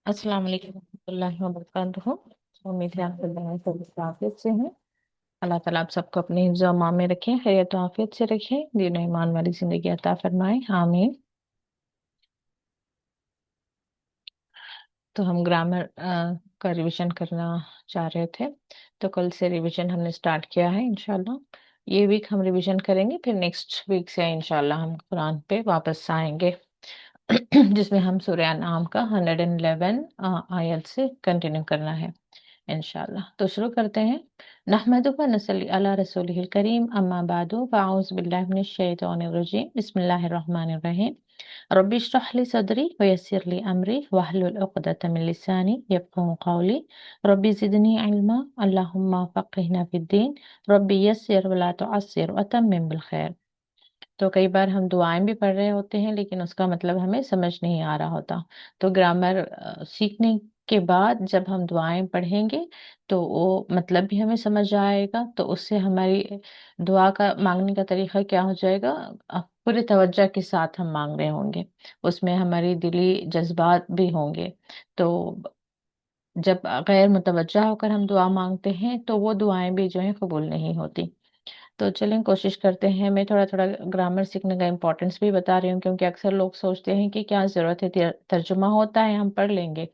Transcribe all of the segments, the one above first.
अस्सलाम वालेकुम रहमतुल्लाहि व बरकातुहू। उम्मीद है आप सब सब आफियत से हैं। अल्लाह ताला आप सबको अपने हिफ्ज़ व अमान में रखें, खैरियत व आफियत से रखें, दीन और ईमान वाली जिंदगी अता फरमाएं, आमीन। तो हम ग्रामर का रिवीजन करना चाह रहे थे, तो कल से रिवीजन हमने स्टार्ट किया है इंशाल्लाह। ये वीक हम रिवीजन करेंगे, फिर नेक्स्ट वीक से इंशाल्लाह हम कुरान पे वापस आएंगे। जिसमें हम सूरह अनआम का 111 आयत से कंटिन्यू करना है इंशाल्लाह। तो शुरू करते हैं। नहमदु व नसल्ली अला रसूलिहिल करीम, अम्मा बादु, फ़अऊज़ु बिल्लाहि मिनश शैतानिर रजीम, बिस्मिल्लाहिर रहमानिर रहीम। रब्बि इश्रह ली सदरी व यस्सिर ली अमरी वहलुल उक़दतम मिन लिसानी यफ़क़हू क़ौली। रब्बि ज़िदनी इल्मा, अल्लाहुम्मा फ़क़्हिना फ़िद्दीन, रब्बि यस्सिर व ला तुअस्सिर व तम्मिम बिल खैर। तो कई बार हम दुआएं भी पढ़ रहे होते हैं, लेकिन उसका मतलब हमें समझ नहीं आ रहा होता। तो ग्रामर सीखने के बाद जब हम दुआएं पढ़ेंगे तो वो मतलब भी हमें समझ आएगा, तो उससे हमारी दुआ का मांगने का तरीका क्या हो जाएगा, पूरी तवज्जो के साथ हम मांग रहे होंगे, उसमें हमारी दिली जज्बात भी होंगे। तो जब गैर मुतवज्जा होकर हम दुआ मांगते हैं तो वो दुआएं भी जो है कबूल नहीं होती। तो चलें कोशिश करते हैं। मैं थोड़ा-थोड़ा ग्रामर सीखने का इम्पोर्टेंस भी बता रही हूँ, क्योंकि अक्सर लोग सोचते हैं कि क्या ज़रूरत है, तर्जुमा होता है हम पढ़ लेंगे।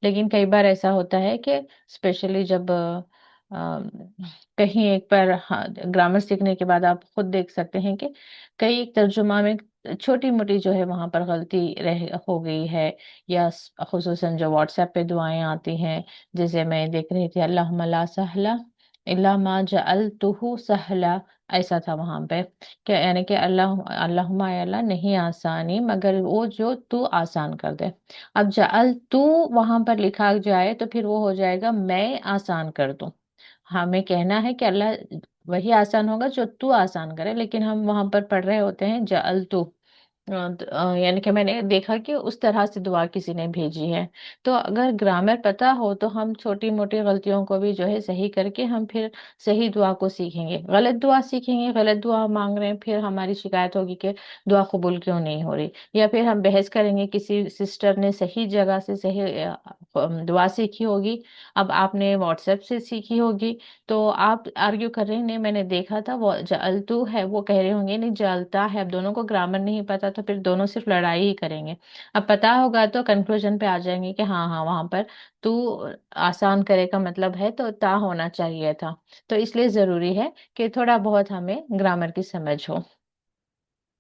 लेकिन कई बार ऐसा होता है कि स्पेशली जब कहीं एक बार हाँ, ग्रामर सीखने के बाद आप खुद देख सकते हैं कि कई तर्जुमा में छोटी-मोटी जो है वहाँ पर गलती रह हो गई है, या ख़ुसूसन जो व्हाट्सएप पे दुआएँ आती हैं, जैसे मैं देख रही थी अल्लाहुम्मा ला सहला इल्ला मा जअलतुहु सहला, ऐसा था वहाँ पे, क्या यानी कि अल्लाहुम्मा या अल्लाह नहीं आसानी मगर वो जो तू आसान कर दे। अब जअल तू वहाँ पर लिखा जाए तो फिर वो हो जाएगा मैं आसान कर दूँ। हमें कहना है कि अल्लाह वही आसान होगा जो तू आसान करे, लेकिन हम वहाँ पर पढ़ रहे होते हैं जअल तू। यानी कि मैंने देखा कि उस तरह से दुआ किसी ने भेजी है। तो अगर ग्रामर पता हो तो हम छोटी-मोटी गलतियों को भी जो है सही करके हम फिर सही दुआ को सीखेंगे। गलत दुआ सीखेंगे, गलत दुआ माँग रहे हैं, फिर हमारी शिकायत होगी कि दुआ कबूल क्यों नहीं हो रही? या फिर हम बहस करेंगे, किसी सिस्टर ने सही जगह से सही दुआ सीखी होगी, अब आपने व्हाट्सएप से सीखी होगी, तो आप आर्ग्यू कर रहे हैं, नहीं मैंने देखा था वो जअलतू है, वो कह रहे होंगे नहीं जलता है। अब दोनों को ग्रामर नहीं पता तो फिर दोनों सिर्फ लड़ाई ही करेंगे। अब पता होगा तो कंक्लूजन पे आ जाएंगे कि हाँ हाँ वहां पर तू आसान करे का मतलब है तो ता होना चाहिए था। तो इसलिए जरूरी है कि थोड़ा बहुत हमें ग्रामर की समझ हो।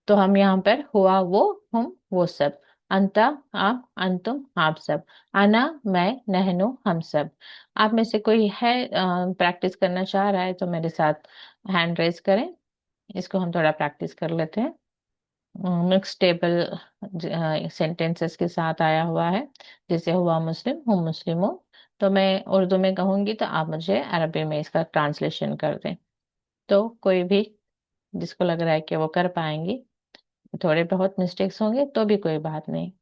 तो हम यहाँ पर हुआ वो, हम वो सब, अंता आप अंतुम आप सब, अना मैं नहनु हम सब। आप में से कोई है प्रैक्टिस करना चाह रहा है तो मेरे साथ हैंड रेज करें। इसको हम थोड़ा प्रैक्टिस कर लेते हैं। मिक्स टेबल सेंटेंसेस के साथ आया हुआ है, जैसे हुआ मुस्लिम हूँ मुस्लिम हूँ। तो मैं उर्दू में कहूंगी तो आप मुझे अरबी में इसका ट्रांसलेशन कर दें। तो कोई भी जिसको लग रहा है कि वो कर पाएंगी, थोड़े बहुत मिस्टेक्स होंगे तो भी कोई बात नहीं।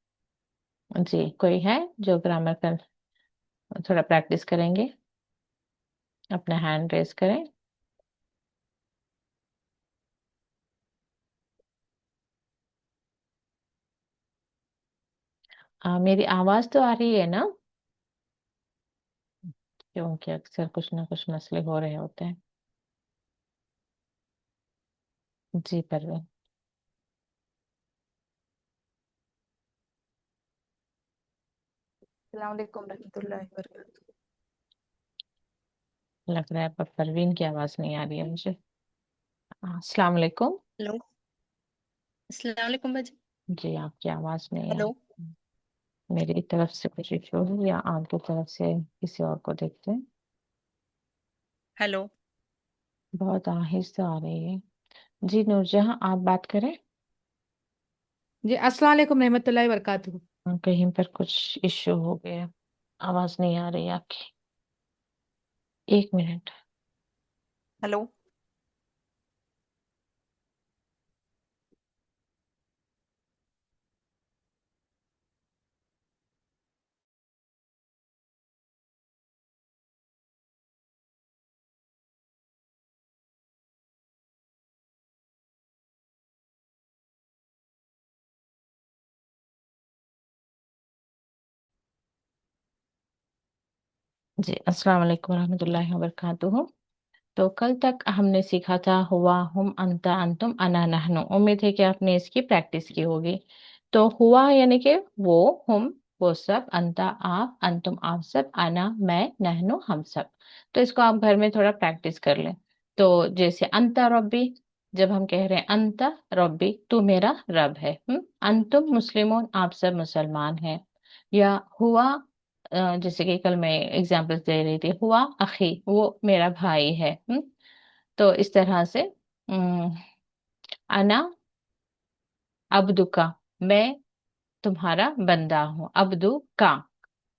जी कोई है जो ग्रामर का थोड़ा प्रैक्टिस करेंगे, अपना हैंड रेस करें। मेरी आवाज तो आ रही है ना? क्योंकि अक्सर कुछ ना कुछ मसले हो रहे होते हैं। जी परवीन। अस्सलाम वालेकुम रहमतुल्लाहि व बरकातुहू। लग रहा है पर परवीन की आवाज नहीं आ रही है मुझे। अस्सलाम वालेकुम। हेलो, अस्सलाम वालेकुम बाजी। जी आपकी आवाज नहीं आ हेलो, रही। मेरी तरफ से कुछ इशू है या आपकी तरफ से? किसी और को देखते हैं। हेलो। बहुत आहिस्ता आ रही है। जी नूरजहां आप बात करें। जी अस्सलाम वालेकुम रहमतुल्लाहि वबरकातुहू। कहीं पर कुछ इश्यू हो गया, आवाज नहीं आ रही आपकी। एक मिनट। हेलो, जी, अस्सलाम वालेकुम रहमतुल्लाहि व बरकातुहू। तो कल तक हमने सीखा था हुआ, हुम, अंता, अंतुम, अना, नहनु। उम्मीद है कि आपने इसकी प्रैक्टिस की होगी। तो हुआ यानी कि वो, हुम, वो सब, अंता आप, अंतुम आप सब, अना मैं, नहनु हम सब। तो इसको आप घर में थोड़ा प्रैक्टिस कर लें। तो जैसे अंता रब्बी, जब हम कह रहे हैं अंता रब्बी, तू मेरा रब है। अंतुम मुस्लिमून, आप सब मुसलमान हैं। या हुआ, जैसे कि कल मैं एग्जांपल्स दे रही थी, हुआ अखी, वो मेरा भाई है। तो इस तरह से अम, अना अब्दुका, मैं तुम्हारा बंदा हूँ। अब्दू का,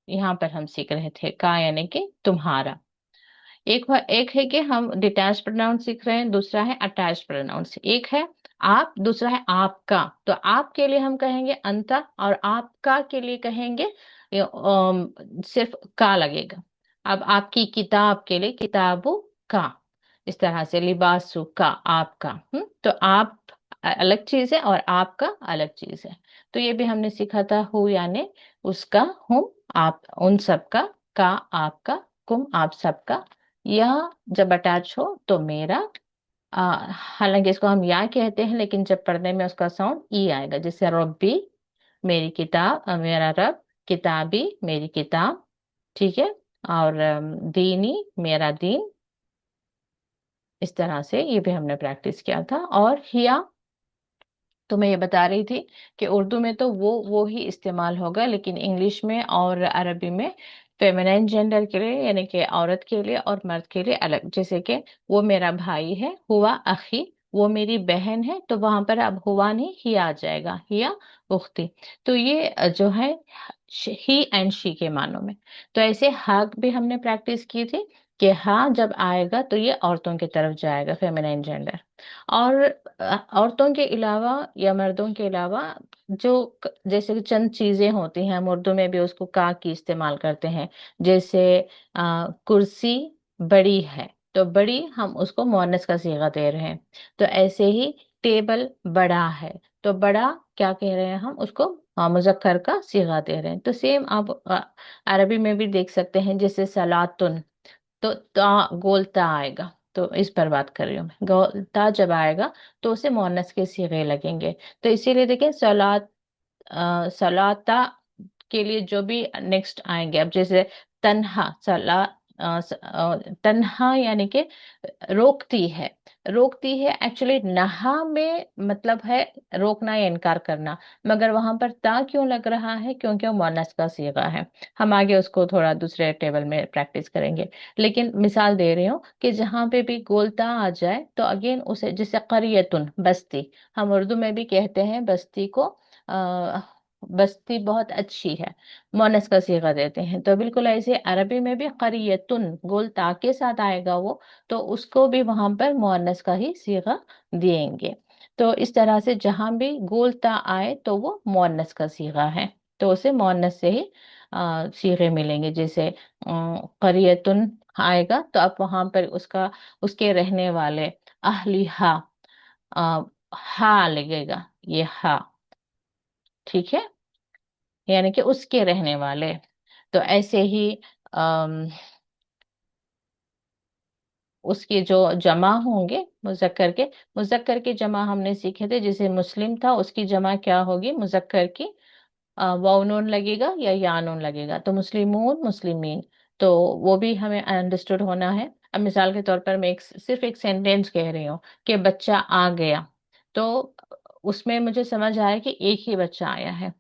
यहाँ पर हम सीख रहे थे, का यानी कि तुम्हारा। एक है कि हम डिटैच प्रोनाउन सीख रहे हैं, दूसरा है अटैच प्रोनाउन। एक है आप, दूसरा है आपका। तो आपके लिए हम कहेंगे अंता, और आपका के लिए कहेंगे सिर्फ का लगेगा। अब आपकी किताब के लिए किताबु का। इस तरह से लिबासु का, आपका। तो आप अलग चीज है और आपका अलग चीज है। तो ये भी हमने सीखा था, हु यानी उसका, हूँ आप उन सबका, का आपका, कुम आप सबका। या जब अटैच हो तो मेरा। हालांकि इसको हम या कहते हैं, लेकिन जब पढ़ने में उसका साउंड ई आएगा, जैसे रब्बी, मेरी किताब, मेरा रब, किताबी, मेरी किताब। ठीक है। और दीनी, मेरा दीन। इस तरह से ये भी हमने प्रैक्टिस किया था। और हिया, तो मैं ये बता रही थी कि उर्दू में तो वो ही इस्तेमाल होगा, लेकिन इंग्लिश में और अरबी में फेमिनाइन जेंडर के लिए, यानी कि औरत के लिए और मर्द के लिए अलग। जैसे कि वो मेरा भाई है, हुआ अखी, वो मेरी बहन है, तो वहां पर अब हुआ नहीं, ही आ जाएगा, हिया उख्ती। तो ये जो है ही एंड शी के मानों में। तो ऐसे हक भी हमने प्रैक्टिस की थी कि हाँ जब आएगा तो ये औरतों की तरफ जाएगा, फेमिनाइन जेंडर। और औरतों के अलावा या मर्दों के अलावा जो जैसे कि चंद चीजें होती हैं, हम उर्दू में भी उसको का की इस्तेमाल करते हैं। जैसे कुर्सी बड़ी है, तो बड़ी हम उसको मुअन्नस का सीगा दे रहे हैं। तो ऐसे ही टेबल बड़ा है, तो बड़ा क्या कह रहे हैं हम उसको, मुजक्कर का सीगा दे रहे हैं। तो सेम आप अरबी में भी देख सकते हैं, जैसे सलातुन, तो ता गोलता आएगा। तो इस पर बात कर रही हूँ मैं, गोलता जब आएगा तो उसे मुअन्नस के सीगे लगेंगे। तो इसीलिए देखें, सलाता के लिए जो भी नेक्स्ट आएंगे, अब जैसे तन्हा, तन्हा यानी कि रोकती है। रोकती है एक्चुअली नहा में मतलब है रोकना या इनकार करना, मगर वहां पर ता क्यों लग रहा है, क्योंकि वो मुअन्नस का सीगा है। हम आगे उसको थोड़ा दूसरे टेबल में प्रैक्टिस करेंगे। लेकिन मिसाल दे रही हूँ कि जहां पे भी गोलता आ जाए तो अगेन उसे, जैसे करियतुन, बस्ती, हम उर्दू में भी कहते हैं बस्ती को, आ, बस्ती बहुत अच्छी है, मोनस का सीगा देते हैं। तो बिल्कुल ऐसे अरबी में भी करियतुन गोल ता के साथ आएगा वो, तो उसको भी वहां पर मोनस का ही सीगा देंगे। तो इस तरह से जहां भी गोल ता आए तो वो मोनस का सीगा है, तो उसे मोनस से ही सीगे मिलेंगे। जैसे करियतुन आएगा तो अब वहां पर उसका, उसके रहने वाले, अहलिहा, आ, हा लगेगा, ये हा। ठीक है, यानी कि उसके रहने वाले। तो ऐसे ही अम, उसके जो जमा होंगे मुजक्कर के जमा हमने सीखे थे। जैसे मुस्लिम था, उसकी जमा क्या होगी मुजक्कर की, वाव नून लगेगा या नून लगेगा, तो मुस्लिमून, मुस्लिमीन। तो वो भी हमें अंडरस्टूड होना है। अब मिसाल के तौर पर मैं सिर्फ एक सेंटेंस कह रही हूँ कि बच्चा आ गया, तो उसमें मुझे समझ आया कि एक ही बच्चा आया है।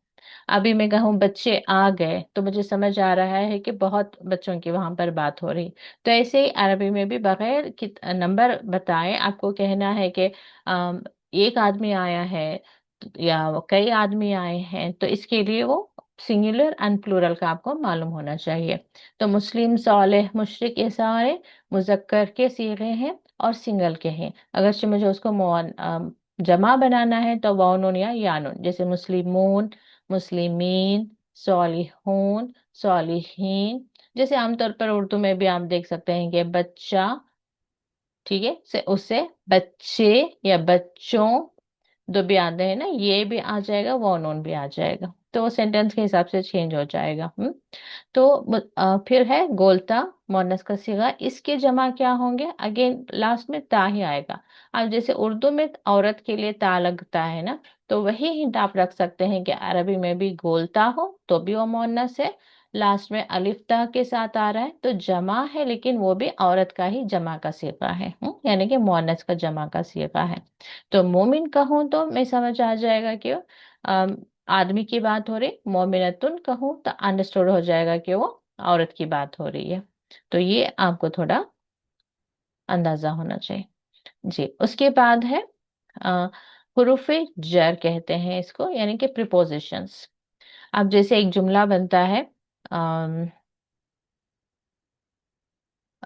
अभी मैं कहूँ बच्चे आ गए, तो मुझे समझ आ रहा है कि बहुत बच्चों की वहां पर बात हो रही। तो ऐसे ही अरबी में भी बगैर नंबर बताए आपको कहना है कि एक आदमी आया है या कई आदमी आए हैं, तो इसके लिए वो सिंगुलर एंड प्लूरल का आपको मालूम होना चाहिए। तो मुस्लिम, सालेह, मुशरिक, ये सारे मुजक्कर के सीगे हैं और सिंगल के हैं। अगर से मुझे उसको जमा बनाना है तो वाव नून या नून, जैसे मुस्लिमून, मुस्लिमीन, सॉलिहून, सॉलिहीन। जैसे आमतौर पर उर्दू में भी आप देख सकते हैं कि बच्चा, ठीक है, से उससे बच्चे या बच्चों, दो भी आते हैं ना, ये भी आ जाएगा, वो नून भी आ जाएगा। तो वो सेंटेंस के हिसाब से चेंज हो जाएगा। तो फिर है गोलता, मोनस का सिगा, इसके जमा क्या होंगे? अगेन लास्ट में ता ही आएगा। अब जैसे उर्दू में औरत के लिए ता लगता है ना, तो वही हिंट आप रख सकते हैं कि अरबी में भी गोलता हो तो भी वो मोनस है, लास्ट में अलिफ ता के साथ आ रहा है तो जमा है, लेकिन वो भी औरत का ही जमा का सीगा है, यानी कि मोनस का जमा का सीगा है। तो मोमिन कहूँ तो मैं समझ आ जाएगा कि आदमी की बात हो रही, मोमिनतुन कहूँ तो अंडरस्टूड हो जाएगा कि वो औरत की बात हो रही है। तो ये आपको थोड़ा अंदाजा होना चाहिए। जी, उसके बाद है हुरूफ जर कहते हैं इसको, यानी कि प्रिपोजिशंस। अब जैसे एक जुमला बनता है, अम,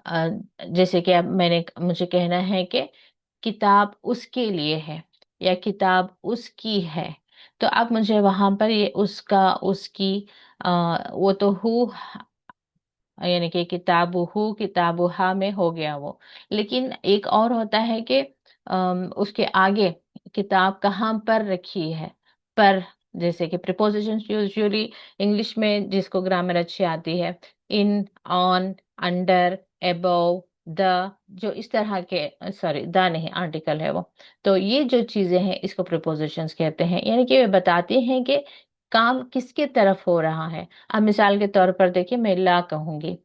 अ, जैसे कि अब मुझे कहना है कि किताब उसके लिए है या किताब उसकी है, तो अब मुझे वहां पर ये उसका, उसकी, वो तो हु, यानी कि किताबुहु किताबुहा में हो गया वो। लेकिन एक और होता है कि उसके आगे किताब कहाँ पर रखी है, पर, जैसे कि प्रिपोजिशन यूजुअली इंग्लिश में जिसको ग्रामर अच्छी आती है, इन, ऑन, अंडर, एबव, द, जो इस तरह के, सॉरी द नहीं, आर्टिकल है वो। तो ये जो चीजें हैं इसको प्रिपोजिशंस कहते हैं, यानी कि वे बताते हैं कि काम किसके तरफ हो रहा है। अब मिसाल के तौर पर देखिए, मैं ला कहूंगी,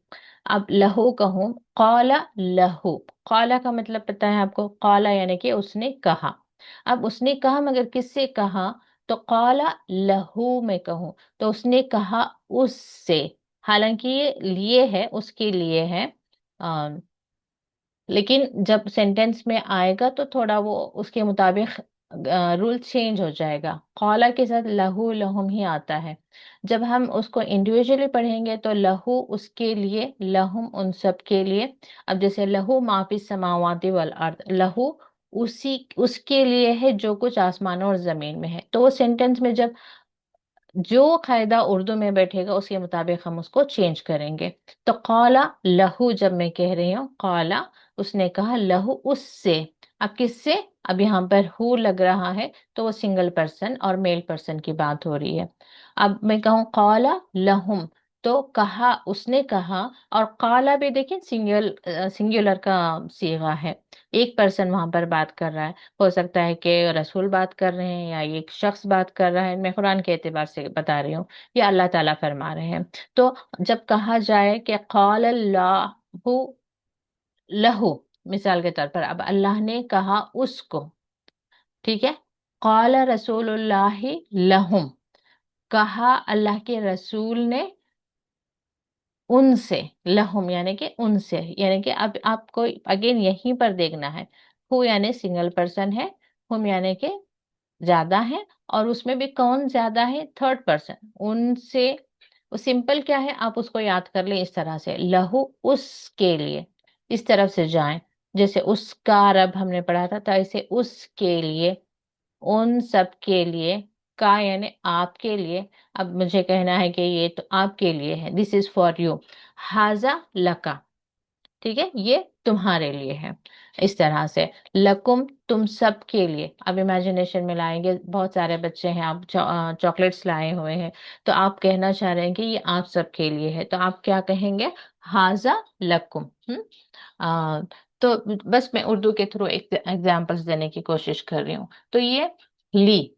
अब लहू कहूँ, कौला लहू, कौला का मतलब पता है आपको, कौला यानी कि उसने कहा। अब उसने कहा मगर किससे कहा? तो कौला लहू में कहूँ तो उसने कहा उससे, हालांकि ये लिए है, उसके लिए है, लेकिन जब सेंटेंस में आएगा तो थोड़ा वो उसके मुताबिक रूल चेंज हो जाएगा। कौला के साथ लहू लहुम ही आता है। जब हम उसको इंडिविजुअली पढ़ेंगे तो लहू उसके लिए, लहुम उन सब के लिए। अब जैसे लहू माफी समावाति वल अर्द, लहू उसी, उसके लिए है जो कुछ आसमानों और जमीन में है। तो वो सेंटेंस में जब जो कायदा उर्दू में बैठेगा उसके मुताबिक हम उसको चेंज करेंगे। तो कौला लहू जब मैं कह रही हूँ, कौला उसने कहा, लहू उससे। अब किससे? अब यहाँ पर हु लग रहा है तो वो सिंगल पर्सन और मेल पर्सन की बात हो रही है। अब मैं कहूँ कौला लहुम, तो कहा, उसने कहा। और काला भी देखिए सिंगुलर का सीगा है, एक पर्सन वहां पर बात कर रहा है। हो सकता है कि रसूल बात कर रहे हैं या एक शख्स बात कर रहा है, मैं कुरान के एतबार से बता रही हूँ, या अल्लाह ताला फरमा रहे हैं। तो जब कहा जाए कि क़ाल अल्लाहु लहू, मिसाल के तौर पर अब अल्लाह ने कहा उसको, ठीक है, क़ाल रसूलुल्लाहि लहुम, कहा अल्लाह के रसूल ने उनसे, लहुम यानी कि उनसे, यानी कि अब आपको अगेन यहीं पर देखना है, हु यानी सिंगल पर्सन है, हुम यानी कि ज्यादा है, और उसमें भी कौन ज्यादा है? थर्ड पर्सन, उनसे। सिंपल क्या है, आप उसको याद कर लें इस तरह से, लहू उसके लिए, इस तरफ से जाएं। जैसे उसका रब हमने पढ़ा था, तो ऐसे उसके लिए, उन सब के लिए, का यानी आपके लिए। अब मुझे कहना है कि ये तो आपके लिए है, दिस इज फॉर यू, हाजा लका, ठीक है, ये तुम्हारे लिए है। इस तरह से लकुम, तुम सब के लिए। अब इमेजिनेशन में लाएंगे, बहुत सारे बच्चे हैं, आप चॉकलेट्स लाए हुए हैं, तो आप कहना चाह रहे हैं कि ये आप सब के लिए है, तो आप क्या कहेंगे? हाजा लकुम। आ, तो बस मैं उर्दू के थ्रू एक एग्जांपल्स देने की कोशिश कर रही हूँ। तो ये ली,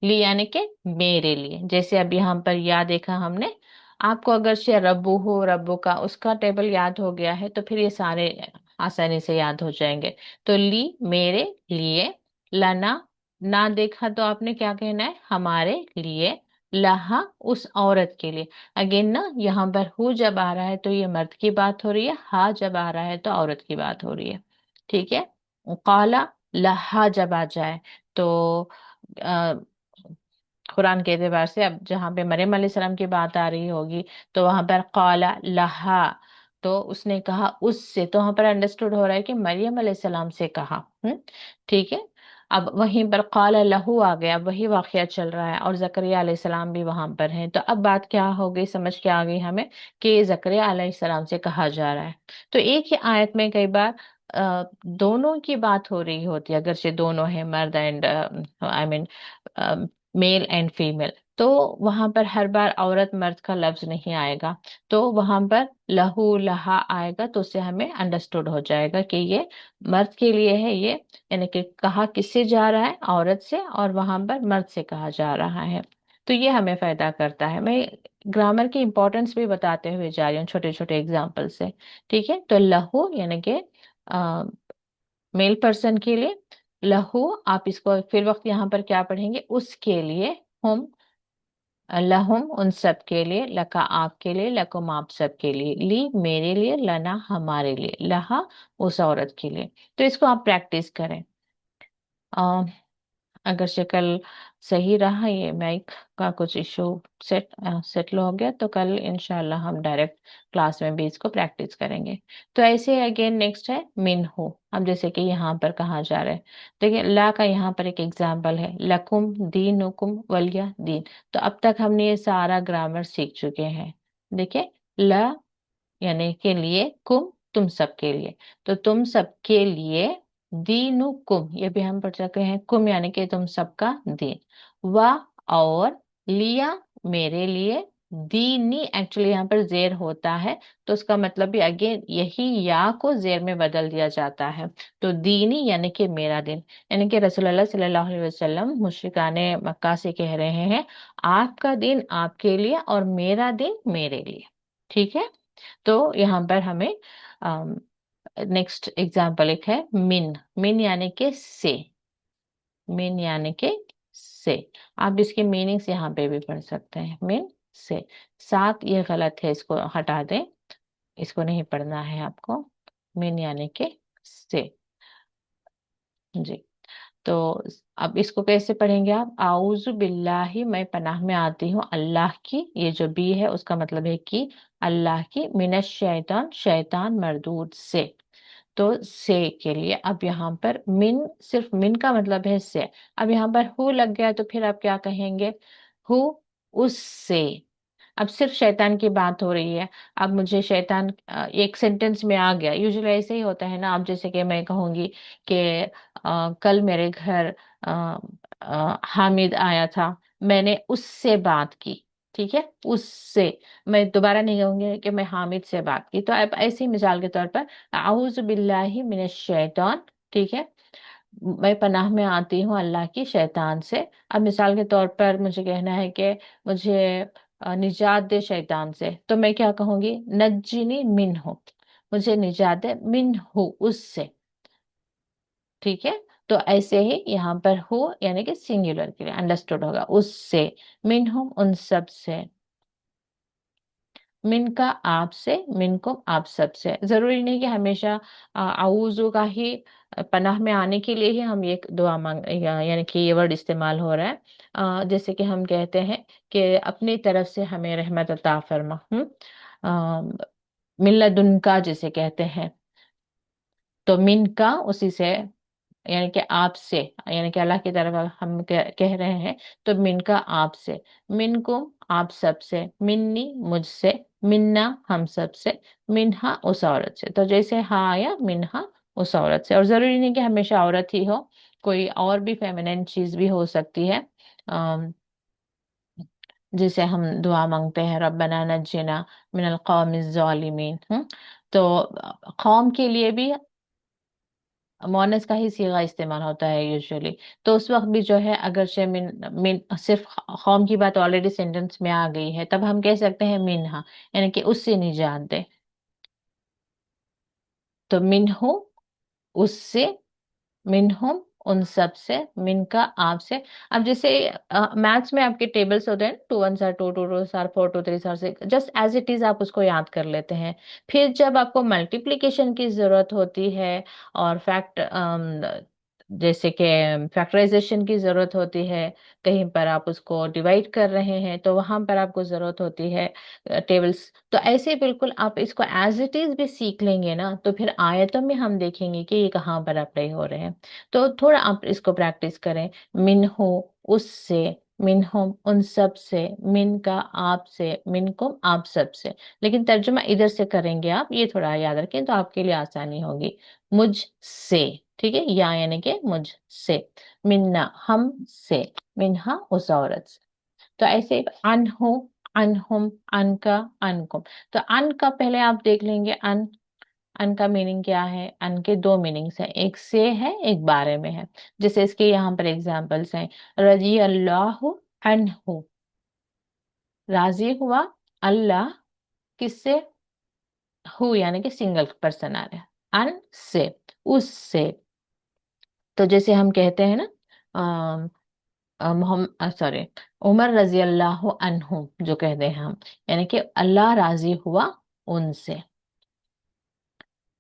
ली यानी कि मेरे लिए। जैसे अब यहाँ पर या देखा हमने, आपको अगर से रब्बू हो, रब्बू का उसका टेबल याद हो गया है तो फिर ये सारे आसानी से याद हो जाएंगे। तो ली मेरे लिए, लना, ना देखा तो आपने क्या कहना है? हमारे लिए, लहा उस औरत के लिए। अगेन ना, यहाँ पर हु जब आ रहा है तो ये मर्द की बात हो रही है, हा जब आ रहा है तो औरत की बात हो रही है, ठीक है। काला लहा जब आ जाए तो कुरान के एतबार से, अब जहाँ पे मरियम अलैहिस्सलाम की बात आ रही होगी तो वहां पर काला लहा, तो उसने कहा उससे, तो वहां पर अंडरस्टूड हो रहा है कि मरियम अलैहिस्सलाम से कहा। ठीक है। अब वहीं पर काला लहू आ गया, वही वाकया चल रहा है और जकरिया अलैहिस्सलाम भी वहां पर हैं। तो अब बात क्या हो गई, समझ क्या आ गई हमें कि जकरिया अलैहिस्सलाम से कहा जा रहा है। तो एक ही आयत में कई बार दोनों की बात हो रही होती है, अगर से दोनों है, मर्द and I mean male and female, तो वहां पर हर बार औरत मर्द का लफ्ज नहीं आएगा, तो वहां पर लहू लहा आएगा, तो उससे हमें अंडरस्टूड हो जाएगा कि ये मर्द के लिए है ये, यानी कि कहा किससे जा रहा है, औरत से, और वहां पर मर्द से कहा जा रहा है। तो ये हमें फायदा करता है। मैं ग्रामर की इंपॉर्टेंस भी बताते हुए जा रही हूँ छोटे छोटे एग्जाम्पल से। ठीक है, तो लहू यानी कि मेल पर्सन के लिए, लहू आप इसको फिर वक्त यहाँ पर क्या पढ़ेंगे, उसके लिए, हम, लहुम उन सब के लिए, लका आपके लिए, लकुम आप सब के लिए, ली मेरे लिए, लना हमारे लिए, लहा उस औरत के लिए। तो इसको आप प्रैक्टिस करें। अगर शक्ल सही रहा, ये माइक का कुछ इशू सेटल हो गया, तो कल इंशाल्लाह हम डायरेक्ट क्लास में भी इसको प्रैक्टिस करेंगे। तो ऐसे अगेन नेक्स्ट है मिन हो। अब जैसे कि यहाँ पर कहा जा रहा है, देखिए ला का यहाँ पर एक एग्जाम्पल है, लकुम दीनुकुम वलिया दीन। तो अब तक हमने ये सारा ग्रामर सीख चुके हैं। देखिए, ला यानी के लिए, कुम तुम सबके लिए, तो तुम सबके लिए, दीनु कुम ये भी हम पढ़ चुके हैं, कुम यानी कि तुम सबका दीन, वा और, लिया मेरे लिए, दीनी एक्चुअली यहाँ पर जेर होता है, तो उसका मतलब भी अगेन यही या को जेर में बदल दिया जाता है। तो दीनी यानी कि मेरा दिन, यानी कि रसूलुल्लाह सल्लल्लाहु अलैहि वसल्लम मुशरिकाने मक्का से कह रहे हैं, आपका दिन आपके लिए और मेरा दिन मेरे लिए। ठीक है, तो यहाँ पर हमें नेक्स्ट एग्जाम्पल एक है मिन। मिन यानी के से, मिन यानी के से। आप इसके मीनिंग्स यहाँ पे भी पढ़ सकते हैं, मिन से। साथ ये गलत है, इसको हटा दें, इसको नहीं पढ़ना है आपको। मिन यानी के से। जी, तो अब इसको कैसे पढ़ेंगे आप, आऊज़ु बिल्लाही मैं पनाह में आती हूँ अल्लाह की, ये जो बी है उसका मतलब है कि अल्लाह की, मिनश शैतान शैतान मरदूद से। तो से के लिए अब यहाँ पर मिन, सिर्फ मिन का मतलब है से। अब यहाँ पर हु लग गया, तो फिर आप क्या कहेंगे, हु उससे। अब सिर्फ शैतान की बात हो रही है। अब मुझे शैतान एक सेंटेंस में आ गया, यूजुअली ऐसे ही होता है ना। अब जैसे कि मैं कहूंगी कि कल मेरे घर हामिद आया था, मैंने उससे बात की। ठीक है, उससे, मैं दोबारा नहीं कहूंगी कि मैं हामिद से बात की। तो अब ऐसी मिसाल के तौर पर आऊज़ु बिल्लाहि मिनश शैतान, ठीक है, मैं पनाह में आती हूँ अल्लाह की शैतान से। अब मिसाल के तौर पर मुझे कहना है कि मुझे निजात दे शैतान से, तो मैं क्या कहूंगी, नज्जिनी मिन हो, मुझे निजात दे मिन हो उससे। ठीक है, तो ऐसे ही यहाँ पर हो यानी कि सिंगुलर के लिए अंडरस्टूड होगा, उससे, मिन हम उन सब से, मिन का आपसे, मिन को आप सबसे। जरूरी नहीं कि हमेशा आऊज़ु का ही पनाह में आने के लिए ही हम ये दुआ मांग यानी कि ये वर्ड इस्तेमाल हो रहा है। जैसे कि हम कहते हैं कि अपनी तरफ से हमें रहमत अता फरमा, मिल्लदुन का जिसे कहते हैं, तो मिन का उसी से, यानी कि आपसे, यानी कि अल्लाह की तरफ हम कह रहे हैं, तो मिन का आपसे, मिन को आप सबसे, मिन्नी मुझसे, मिन्ना हम सबसे, मिन्हा उस औरत से। तो जैसे हा आया मिन्हा उस औरत से, और जरूरी नहीं कि हमेशा औरत ही हो, कोई और भी फेमिनिन चीज भी हो सकती है। अम, जिसे हम दुआ मांगते हैं, रब्बना नज्जिना मिनल कौमिज़ ज़ालिमीन। तो कौम के लिए भी मोनस का ही सीगा इस्तेमाल होता है यूजुअली। तो उस वक्त भी जो है, अगर से मिन मिन सिर्फ कौम की बात ऑलरेडी सेंटेंस में आ गई है, तब हम कह सकते हैं मिनहा, यानी कि उससे निजात दे। तो मिनहु उससे, मिनहुम उन सब से, मिन का आपसे। अब जैसे मैथ्स में आपके टेबल्स होते हैं, 2 1 are 2 2 2 are 4 2 3 are 6, just as it is आप उसको याद कर लेते हैं। फिर जब आपको मल्टीप्लिकेशन की जरूरत होती है और जैसे कि फैक्टराइजेशन की जरूरत होती है, कहीं पर आप उसको डिवाइड कर रहे हैं, तो वहां पर आपको जरूरत होती है टेबल्स। तो ऐसे बिल्कुल आप इसको एज इट इज भी सीख लेंगे ना, तो फिर आयतों में हम देखेंगे कि ये कहाँ पर अप्लाई हो रहे हैं। तो थोड़ा आप इसको प्रैक्टिस करें, मिन हो उससे, मिन हो उन सब से, मिन का आप से, मिन को आप सब से। लेकिन तर्जुमा इधर से करेंगे आप, ये थोड़ा याद रखें तो आपके लिए आसानी होगी। मुझ से, ठीक है, या यानी कि मुझ से, मिन्ना हम से, मिन्हा उस औरत से। تو ایسے انہو، انہم، ان کا، انکم. تو ان کا پہلے آپ دیکھ لیں گے. ان کا میننگ کیا ہے؟ ان کے دو میننگس ہیں، ایک سے ہے، ایک بارے میں ہے. جیسے اس کے یہاں پر ایگزامپلس ہیں. رضی اللہ عنہ، راضی ہوا اللہ کس سے؟ ہو یعنی کہ سنگل پرسن آ رہا ہے، ان سے، اس سے. تو جیسے ہم کہتے ہیں نا محمد سوری عمر رضی اللہ عنہ جو کہتے ہیں ہم، یعنی کہ اللہ راضی ہوا ان سے،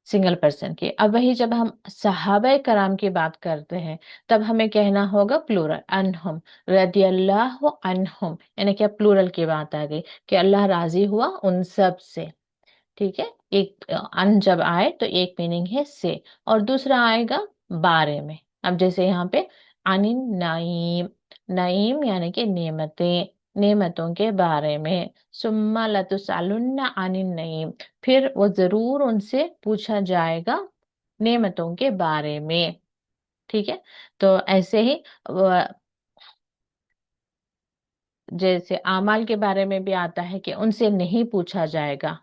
سنگل پرسن کی. اب وہی جب ہم صحابہ کرام کی بات کرتے ہیں تب ہمیں کہنا ہوگا پلورل، انہم رضی اللہ عنہم، یعنی کہ اب پلورل کی بات آ گئی کہ اللہ راضی ہوا ان سب سے. ٹھیک ہے. ایک ان جب آئے تو ایک میننگ ہے سے، اور دوسرا آئے گا بارے میں. اب جیسے یہاں پہ عن نعیم، نعیم یعنی کہ نعمتیں، نعمتوں کے بارے میں. ثم لتسألن عن النعیم، پھر وہ ضرور ان سے پوچھا جائے گا نعمتوں کے بارے میں. ٹھیک ہے. تو ایسے ہی جیسے اعمال کے بارے میں بھی آتا ہے کہ ان سے نہیں پوچھا جائے گا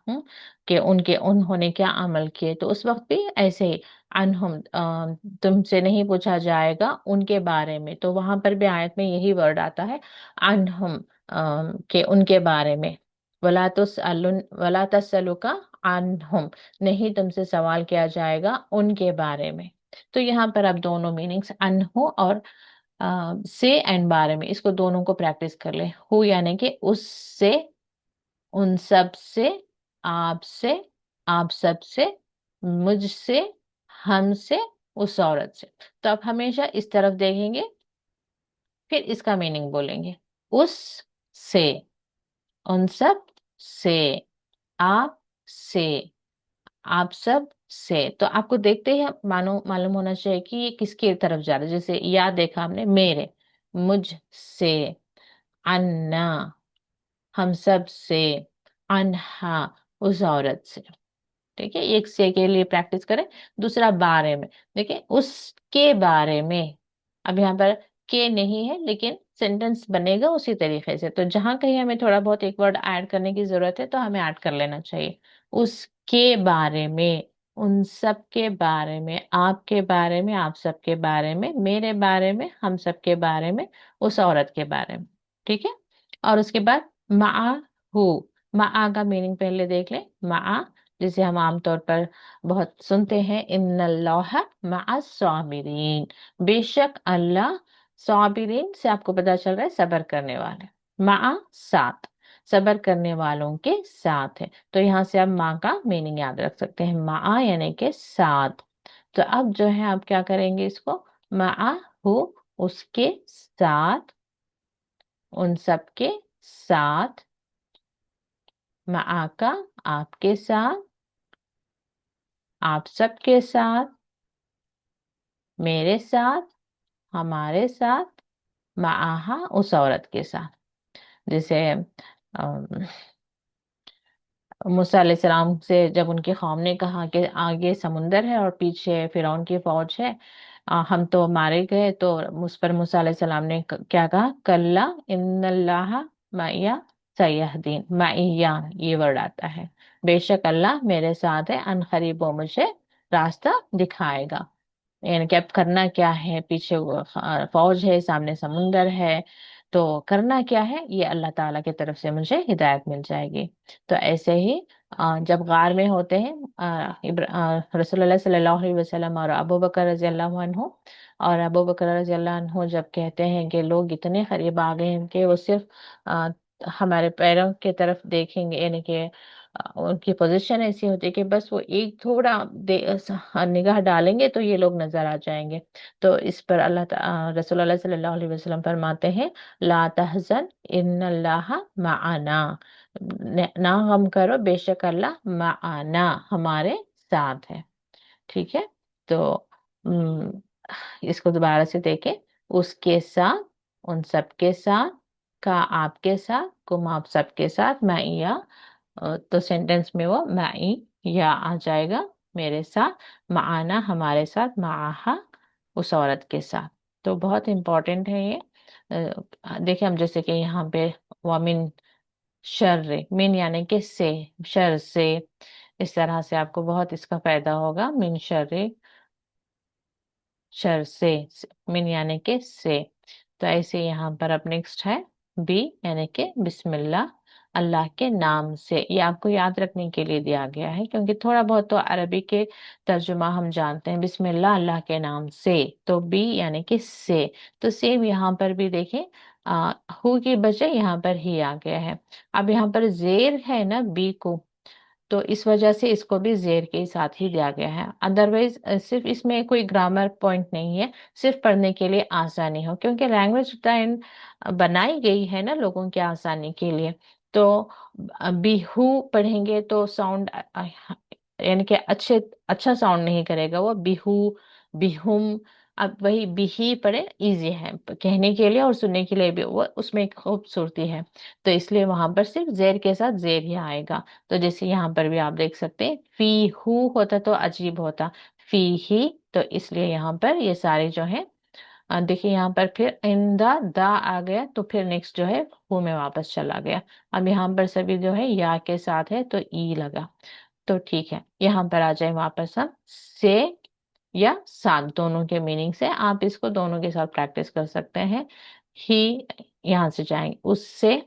کہ انہوں نے کیا عمل کیے، تو اس وقت بھی ایسے ہی انہم تم سے نہیں پوچھا جائے گا ان کے بارے میں. تو وہاں پر بھی آیت میں یہی ورڈ آتا ہے انہم، کہ ان کے بارے میں. ولا تسألک عنہم، نہیں تم سے سوال کیا جائے گا ان کے بارے میں. تو یہاں پر اب دونوں میننگس انہو اور سے اینڈ بارے میں، اس کو دونوں کو پریکٹس کر لیں. ہو یعنی کہ اس سے، ان سب سے، آپ سے، آپ سب سے، مجھ سے، ہم سے، اس عورت سے. تو آپ ہمیشہ اس طرف دیکھیں گے، پھر اس کا میننگ بولیں گے. اس سے، ان سب سے، آپ سے، آپ سب سے. تو آپ کو دیکھتے ہی معلوم ہونا چاہیے کہ یہ کس کی طرف جا رہا ہے. جیسے یا دیکھا ہم نے میرے، مجھ سے، انا ہم سب سے، انہا اس عورت سے. ٹھیک ہے. ایک سے کے لیے پریکٹس کریں. دوسرا بارے میں دیکھیں، اس کے بارے میں. اب یہاں پر کے نہیں ہے لیکن سینٹینس بنے گا اسی طریقے سے. تو جہاں کہیں ہمیں تھوڑا بہت ایک ورڈ ایڈ کرنے کی ضرورت ہے تو ہمیں ایڈ کر لینا چاہیے. اس کے بارے میں، ان سب کے بارے میں، آپ کے بارے میں، آپ سب کے بارے میں، میرے بارے میں، ہم سب کے بارے میں، اس عورت کے بارے میں. ٹھیک ہے. اور اس کے بعد ہو، معا کا میننگ پہلے دیکھ لیں. معا جسے ہم عام طور پر بہت سنتے ہیں، ان اللہ مع الصابرین، بے شک اللہ صابرین سے آپ کو پتا چل رہا ہے صبر کرنے والے. مع ساتھ، صبر کرنے والوں کے ساتھ ہے. تو یہاں سے آپ ماں کا میننگ یاد رکھ سکتے ہیں، مع یعنی کہ ساتھ. تو اب جو ہے آپ کیا کریں گے، اس کو مع ہو اس کے ساتھ، ان سب کے ساتھ، مع کا آپ کے ساتھ، آپ سب کے ساتھ، میرے ساتھ، ہمارے ساتھ، معاہا اس عورت کے ساتھ. جیسے موسیٰ علیہ السلام سے جب ان کے قوم نے کہا کہ آگے سمندر ہے اور پیچھے فرعون کی فوج ہے، ہم تو مارے گئے، تو مجھ پر موسیٰ علیہ السلام نے کیا کہا، کلا ان اللہ معیہ سیہدین. معیہ یہ ورڈ آتا ہے، بے شک اللہ میرے ساتھ ہے، ان قریب وہ مجھے راستہ دکھائے گا. یعنی کہ اب کرنا کیا ہے، پیچھے فوج ہے، سامنے سمندر ہے، تو کرنا کیا ہے، یہ اللہ تعالیٰ کی طرف سے مجھے ہدایت مل جائے گی. تو ایسے ہی جب غار میں ہوتے ہیں رسول اللہ صلی اللہ علیہ وسلم اور ابو بکر رضی اللہ عنہ، اور ابو بکر رضی اللہ عنہ جب کہتے ہیں کہ لوگ اتنے قریب آ گئے ہیں کہ وہ صرف ہمارے پیروں کی طرف دیکھیں گے، یعنی کہ ان کی پوزیشن ایسی ہوتی ہے کہ بس وہ ایک تھوڑا نگاہ ڈالیں گے تو یہ لوگ نظر آ جائیں گے. تو اس پر رسول اللہ صلی اللہ علیہ وسلم فرماتے ہیں، لا تحزن ان اللہ معنا، نہ غم کرو، بے شک اللہ معنا ہمارے ساتھ ہے. ٹھیک ہے. تو اس کو دوبارہ سے دیکھیں، اس کے ساتھ، ان سب کے ساتھ، کا آپ کے ساتھ، کم آپ سب کے ساتھ، معیہ. تو سینٹینس میں وہ معی یا آ جائے گا، میرے ساتھ، معانا ہمارے ساتھ، معاہا اس عورت کے ساتھ. تو بہت امپورٹنٹ ہے یہ. دیکھیں ہم جیسے کہ یہاں پہ वमिन शर्र, मिन यानी कि से, शर से, इस तरह से आपको बहुत इसका फायदा होगा। मिन शर्र, शर से, मिन यानी कि से। तो ऐसे यहाँ पर अब नेक्स्ट है बी यानी कि बिस्मिल्लाह, अल्लाह के नाम से। ये आपको याद रखने के लिए दिया गया है, क्योंकि थोड़ा बहुत तो अरबी के तर्जुमा हम जानते हैं। बिस्मिल्लाह अल्लाह के नाम से, तो बी यानी कि से। तो सेम यहाँ पर भी देखें, हु की बजाय यहाँ पर ही आ गया है। अब यहाँ पर जेर है ना बी को, तो इस वजह से इसको भी जेर के साथ ही दिया गया है। अदरवाइज सिर्फ इसमें कोई ग्रामर पॉइंट नहीं है, सिर्फ पढ़ने के लिए आसानी हो, क्योंकि लैंग्वेज डिजाइन बनाई गई है ना लोगों की आसानी के लिए। तो बिहू पढ़ेंगे तो साउंड यानी कि अच्छा साउंड नहीं करेगा वो, बिहू, बिहुम। अब वही बिही पढ़े, इजी है कहने के लिए और सुनने के लिए भी, वो उसमें एक खूबसूरती है। तो इसलिए वहां पर सिर्फ जेर के साथ जेर ही आएगा। तो जैसे यहाँ पर भी आप देख सकते हैं, फी हु होता तो अजीब होता, फी ही। तो इसलिए यहाँ पर ये सारे जो है, देखिए यहाँ पर फिर इन द आ गया, तो फिर नेक्स्ट जो है हु में वापस चला गया। अब यहाँ पर सभी जो है या के साथ है तो ई लगा। तो ठीक है, यहाँ पर आ जाए वापस हम से या साथ, दोनों के मीनिंग से आप इसको दोनों के साथ प्रैक्टिस कर सकते हैं। ही, यहाँ से जाएंगे उससे,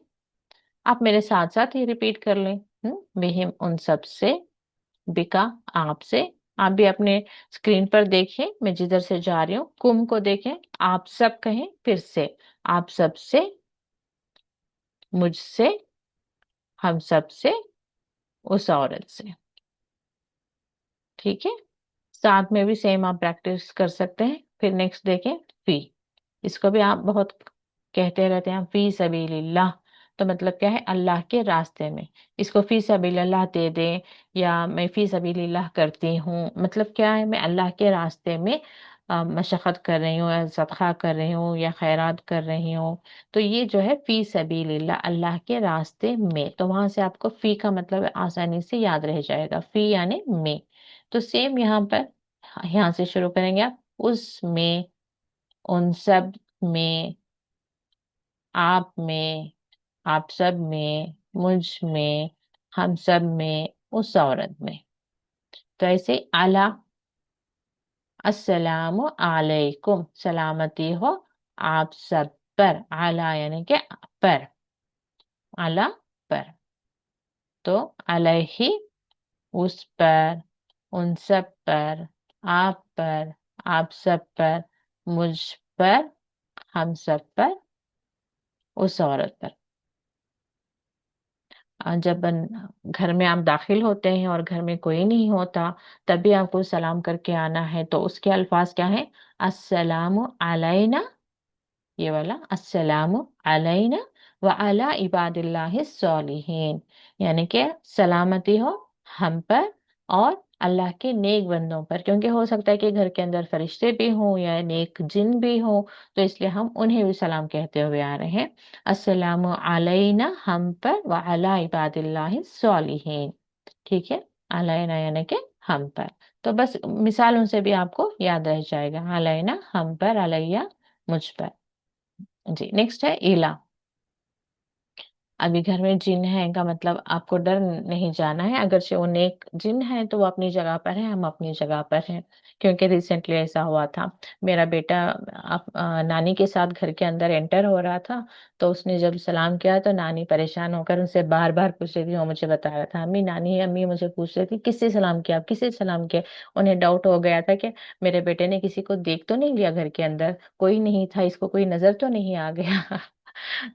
आप मेरे साथ साथ ही रिपीट कर लें। बिहिम उन सब से, बिका आपसे। आप भी अपने स्क्रीन पर देखें, मैं जिधर से जा रही हूँ, कुम को देखें, आप सब कहें फिर से, आप सब से, मुझसे, हम सब से, उस औरत से। ठीक है, साथ में भी सेम आप प्रैक्टिस कर सकते हैं। फिर नेक्स्ट देखें फी, इसको भी आप बहुत कहते रहते हैं, फी सबीलिल्लाह। तो मतलब क्या है, अल्लाह के रास्ते में। इसको फी सबीलिल्लाह दे दें, या मैं फी सबीलिल्लाह करती हूँ, मतलब क्या है, मैं अल्लाह के रास्ते में मशक्क़त कर रही हूँ, या सदका कर रही हूँ, या खैरात कर रही हूँ। तो ये जो है फी सबीलिल्लाह, अल्लाह के रास्ते में। तो वहां से आपको फी का मतलब आसानी से याद रह जाएगा, फी यानी में। तो सेम यहाँ पर, यहाँ से शुरू करेंगे आप, उसमें, उन सब में, आप में, आप सब में, मुझ में, हम सब में, उस औरत में। तो ऐसे आला, अस्सलामु अलैकुम, सलामती हो आप सब पर, आला यानी कि पर, आला पर। तो अलैहि उस पर, उन सब पर, आप पर, आप सब पर, मुझ पर, हम सब पर, उस औरत पर। जब घर में आप दाखिल होते हैं और घर में कोई नहीं होता, तभी आपको सलाम करके आना है। तो उसके अल्फाज क्या है, अस्सलामु अलैना, ये वाला अस्सलामु अलैना व अला इबादिल्लाहि सॉलिहीन, यानी कि सलामती हो हम पर और अल्लाह के नेक बंदों पर, क्योंकि हो सकता है कि घर के अंदर फरिश्ते भी हों या नेक जिन भी हों, तो इसलिए हम उन्हें भी सलाम कहते हुए आ रहे हैं। अस्सलामु अलैना हम पर व अला इबादिल्लाहि सॉलिहीन। ठीक है, अलैना यानी कि हम पर। तो बस मिसालों से भी आपको याद रह जाएगा, अलैना हम पर, अलैया मुझ पर। जी, नेक्स्ट है इला। अभी घर में जिन है का मतलब आपको डर नहीं जाना है, अगर से वो नेक जिन है तो वो अपनी जगह पर है, हम अपनी जगह पर हैं। क्योंकि रिसेंटली ऐसा हुआ था, मेरा बेटा नानी के साथ घर के अंदर एंटर हो रहा था, तो उसने जब सलाम किया तो नानी परेशान होकर उनसे बार बार पूछ रही थी। वो मुझे बता रहा था, अम्मी, नानी अम्मी मुझे पूछ रही थी किससे सलाम किया, आप किससे सलाम किया। उन्हें डाउट हो गया था कि मेरे बेटे ने किसी को देख तो नहीं लिया, घर के अंदर कोई नहीं था, इसको कोई नजर तो नहीं आ गया।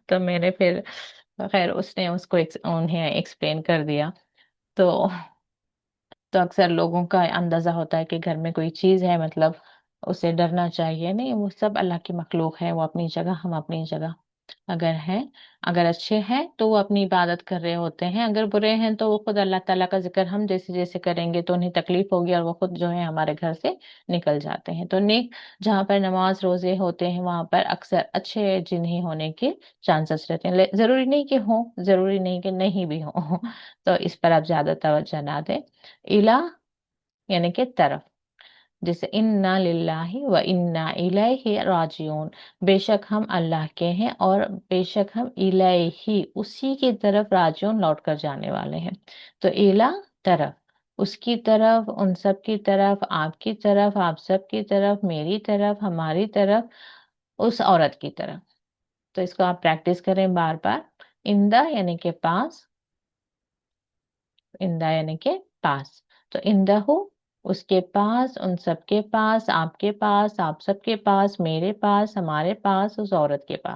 तो मैंने फिर, खैर उसने उसको उन्हें एक्सप्लेन कर दिया। तो अक्सर लोगों का अंदाजा होता है कि घर में कोई चीज है, मतलब उसे डरना चाहिए, नहीं, वो सब अल्लाह की मखलूक है, वो अपनी जगह, हम अपनी जगह। अगर हैं, अगर अच्छे हैं तो वो अपनी इबादत कर रहे होते हैं, अगर बुरे हैं तो वो खुद अल्लाह ताला का जिक्र हम जैसे जैसे करेंगे तो उन्हें तकलीफ होगी और वो खुद जो है हमारे घर से निकल जाते हैं। तो नेक, जहाँ पर नमाज रोजे होते हैं वहां पर अक्सर अच्छे जिन ही होने के चांसेस रहते हैं। जरूरी नहीं कि हो, जरूरी नहीं कि नहीं भी हो। तो इस पर आप ज्यादा तवज्जो ना दें। इला यानी कि तरफ, جیسے انا للہ و انا الیہ راجعون، بے شک ہم اللہ کے ہیں اور بے شک ہم الیہ اسی کی طرف راجعون لوٹ کر جانے والے ہیں۔ تو الہ طرف، اس کی طرف، ان سب کی طرف، آپ کی طرف، آپ سب کی طرف، میری طرف، ہماری طرف، اس عورت کی طرف۔ تو اس کو آپ پریکٹس کریں بار بار۔ اندہ یعنی کہ پاس، اندہ یعنی کہ پاس، تو اندہ ہو اس کے پاس، ان سب کے پاس، آپ کے پاس، آپ سب کے پاس، میرے پاس، ہمارے پاس، اس عورت کے پاس۔